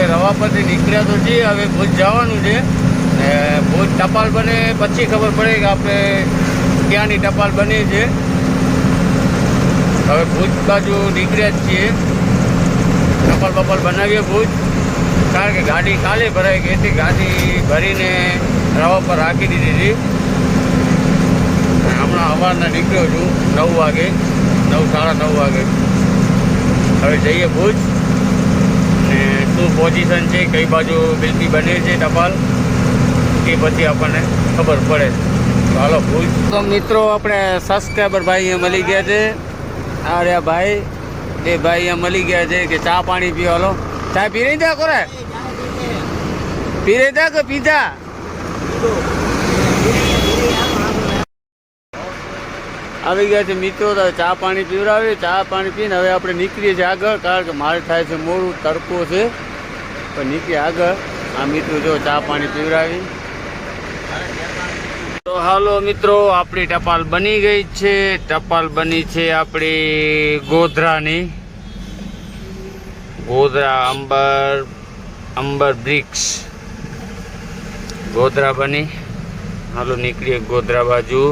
આપણે રવા પરથી નીકળ્યા તો છીએ, હવે ભુજ જવાનું છે ને ભુજ ટપાલ બને પછી ખબર પડે કે આપણે ક્યાંની ટપાલ બની છે. હવે ભુજ બાજુ નીકળ્યા જ છીએ, ટપાલ બપાલ બનાવીએ ભુજ, કારણ કે ગાડી કાલે ભરાઈ ગઈ હતી, ગાડી ભરીને રવા પર રાખી દીધી હતી. હમણાં સવારના નીકળ્યો છું 9 વાગે, 9 સાડા 9 વાગે. હવે જઈએ ભુજ ને શું પોઝિશન છે, કઈ બાજુ બિલકી બને છે ટપાલ, એ પછી આપણને ખબર પડે. તો હાલો ભુજ. તો મિત્રો આપણે સબસ્ક્રાઈબર ભાઈ અહીંયા મળી ગયા છે. અરે ભાઈ એ ભાઈ અહીંયા મળી ગયા છે કે ચા પાણી પીવો. હાલો ચા પી રહી ત્યાં કોરે પી રહી ત્યાં કે પીધા? આવી ગયા છે મિત્રો, તો ચા પાણી પીવડાવે. ચા પાણી પીને હવે આપણે નીકળીએ છીએ આગળ, કારણ કે મારે થાય છે મોડું, તડકો છે. પણ નીકળીએ આગળ. આ મિત્રો જો ચા પાણી પીવડાવી. તો હાલો મિત્રો, આપણી ટપાલ બની ગઈ છે. ટપાલ બની છે આપણી ગોધરાની, ગોધરા અંબર બ્રિક્સ ગોધરા બની. હાલો નીકળીએ ગોધરા બાજુ.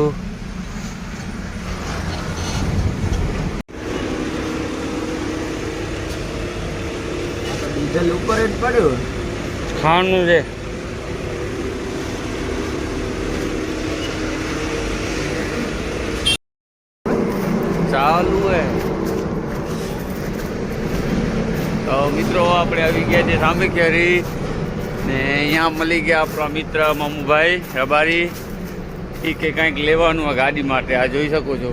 ડીઝલ ઉપર જ પડ્યું, ખાવાનું છે. ચાલુ હે. તો મિત્રો આપણે આવી ગયા છે સામેખિયારી ને અહીંયા મળી ગયા આપણા મિત્ર મામુભાઈ રબારી. એ કે કંઈક લેવાનું આ ગાડી માટે. આ જોઈ શકો છો,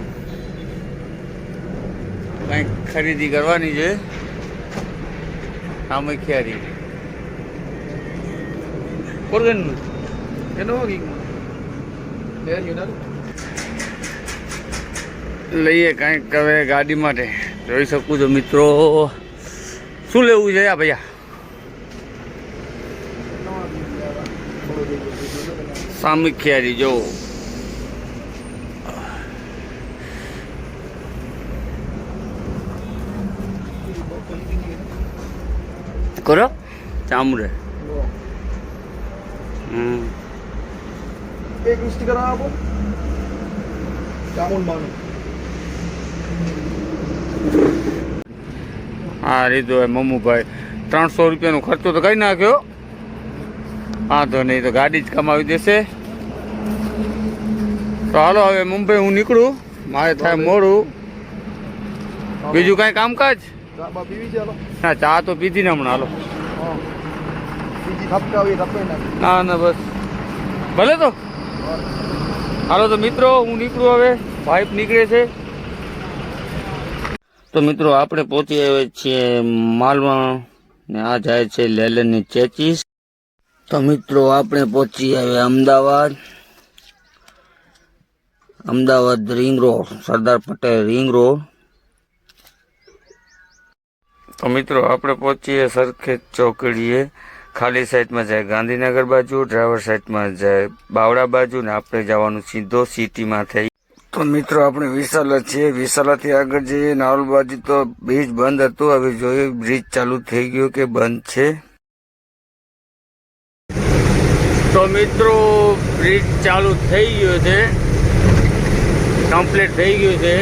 કંઈક ખરીદી કરવાની છે સામેખિયારી. કોરગનનું એનો લઈએ કાંઈક હવે ગાડી માટે. જોઈ શકું છો મિત્રો. શું લેવું છે આ ભૈયા? સામેખિયારી જો કરો ચામડે. એક સ્ટીકર આપો ચામુંડ માનું. હા રીધો મમ્મુભાઈ 300 રૂપિયાનો ખર્ચો તો કરી નાખ્યો. હા તો નહીં તો ગાડી જ કમાવી દેશે. તો હાલો હવે મુંબઈ હું નીકળું, મારે થાય મોડું. બીજું કાંઈ કામકાજ? ના ચા તો પીધી ને હમણાં. હાલો ના ના બસ ભલે. તો હાલો તો મિત્રો હું નીકળું હવે, વાઇફ નીકળે છે. તો મિત્રો આપણે પહોંચી આવ્યા છીએ માલમાં ને આ જાય છે લેલનની ચેચીસ. તો મિત્રો આપણે પહોંચી આવ્યા Ahmedabad ring road, Sardar Patel ring road. તો મિત્રો આપણે પહોંચીએ સરખેજ ચોકડીએ. ખાલી સાઈડમાં જાય ગાંધીનગર બાજુ, ડ્રાઈવર સાઈડમાં જાય બાવડા બાજુ ને આપણે જવાનું સીધો સિટીમાં થઈ. તો મિત્રો આપણે વિશાલા છીએ, વિશાલાથી આગળ જઈએ નારોલ બાજુ. તો બ્રિજ બંધ હતું, હવે જોઈએ બ્રિજ ચાલુ થઈ ગયો કે બંધ છે. તો મિત્રો બ્રિજ ચાલુ થઈ ગયો છે, કમ્પ્લીટ થઈ ગયું છે.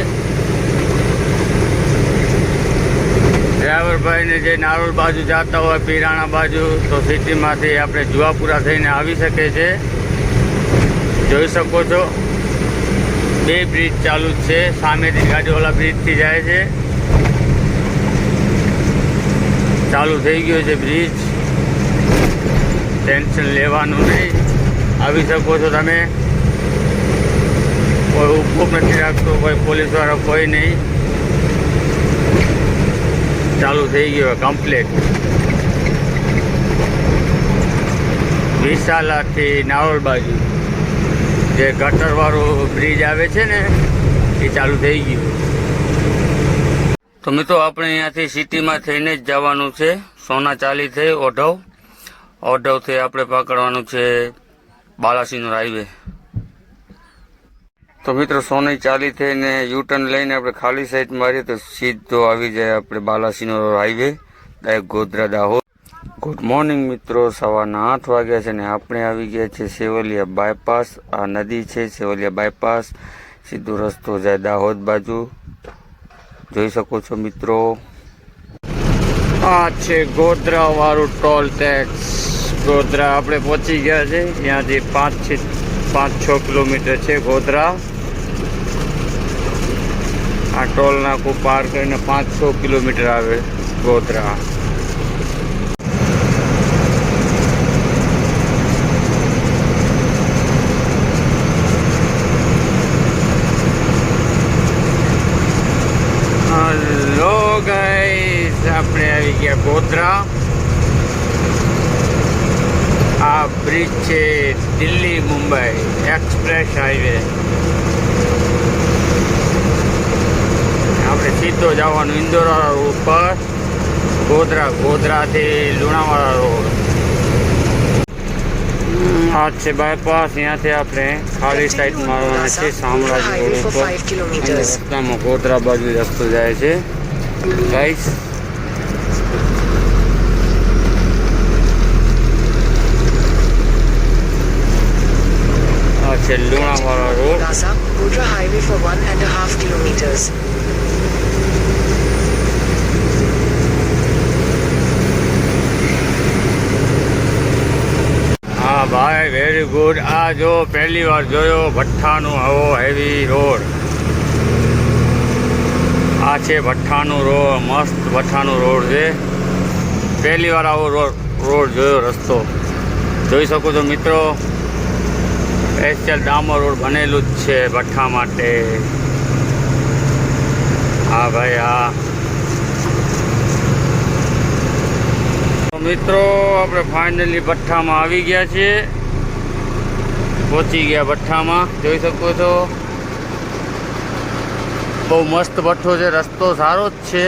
ડ્રાઈવર ભાઈને જે નારોલ બાજુ જતા હોય, પીરાણા બાજુ, તો સિટીમાંથી આપણે જુવાપુરા થઈને આવી શકે છે. જોઈ શકો છો 2 બ્રિજ ચાલુ જ છે. સામેથી ગાડીવાળા બ્રિજથી જાય છે. ચાલુ થઈ ગયો છે બ્રિજ, ટેન્શન લેવાનું નહીં. આવી શકો છો તમે. કોઈ ઉભું નથી રાખતું, કોઈ પોલીસવાળો કોઈ નહીં. ચાલુ થઈ ગયો કમ્પ્લીટ. વિશાલાથી નારોલ બાજુ જે ગટરવાળું બ્રિજ આવે છે ને, એ ચાલુ થઈ ગયું. તો મિત્રો આપણે અહીંયાથી સિટીમાં થઈને જ જવાનું છે. સોના ચાલી થઈ ઓઢવથી આપણે પકડવાનું છે બાલાસિનોર હાઈવે. તો મિત્રો સોની ચાલી થઈને યુટર્ન લઈને આપણે ખાલી સાઈડ મારીએ તો સીધો આવી જાય આપણે Balasinor highway, direct Godhra Dahod. Good morning મિત્રો, સવારના 8 વાગ્યા છે ને આપણે આવી ગયા છે સેવલિયા બાયપાસ. આ નદી છે સેવલિયા બાયપાસ, સીધો રસ્તો જાય દાહોદ બાજુ, જોઈ શકો છો મિત્રો. આ છે ગોધરા વાળું ટોલ ટેક્સ. ગોધરા આપણે પહોંચી ગયા છે, ત્યાંથી 5-6 કિલોમીટર છે ગોધરા. આ ટોલ નાકું પાર કરીને 5-6 કિલોમીટર આવે ગોધરા. હેલો ગાઈસ, આપણે આવી ગયા ગોધરા. આ બ્રિજ છે દિલ્હી મુંબઈ એક્સપ્રેસ હાઈવે. આપણે સીધો જવાનું ઇન્દોરા રોડ પર ગોધરાથી લુણાવાડા રોડ. આ છે બાયપાસ. ત્યાંથી આપણે ખાલી સાઈડ મારવાના છે શામળાજી રોડ ઉપર. રસ્તામાં ગોધરા બાજુ રસ્તો જાય છે ગાઈસ. આ છે Lunawada road. Godhra highway for 1.5 kilometers. હા ભાઈ, વેરી ગુડ. આ જો પહેલી વાર જોયો ભઠ્ઠાનું આવો હેવી રોડ. આ છે ભઠ્ઠાનું રોડ, મસ્ત ભઠ્ઠાનું રોડ છે. પહેલી વાર આવો રોડ જોયો, રસ્તો જોઈ શકો છો મિત્રો. સ્પેશિયલ ડામર રોડ બનેલું જ છે ભઠ્ઠા માટે. હા ભાઈ હા. મિત્રો આપણે ફાઇનલી ભઠ્ઠામાં આવી ગયા છીએ, પહોંચી ગયા ભઠ્ઠામાં. જોઈ શકો છો બહુ મસ્ત ભઠ્ઠો છે, રસ્તો સારો જ છે.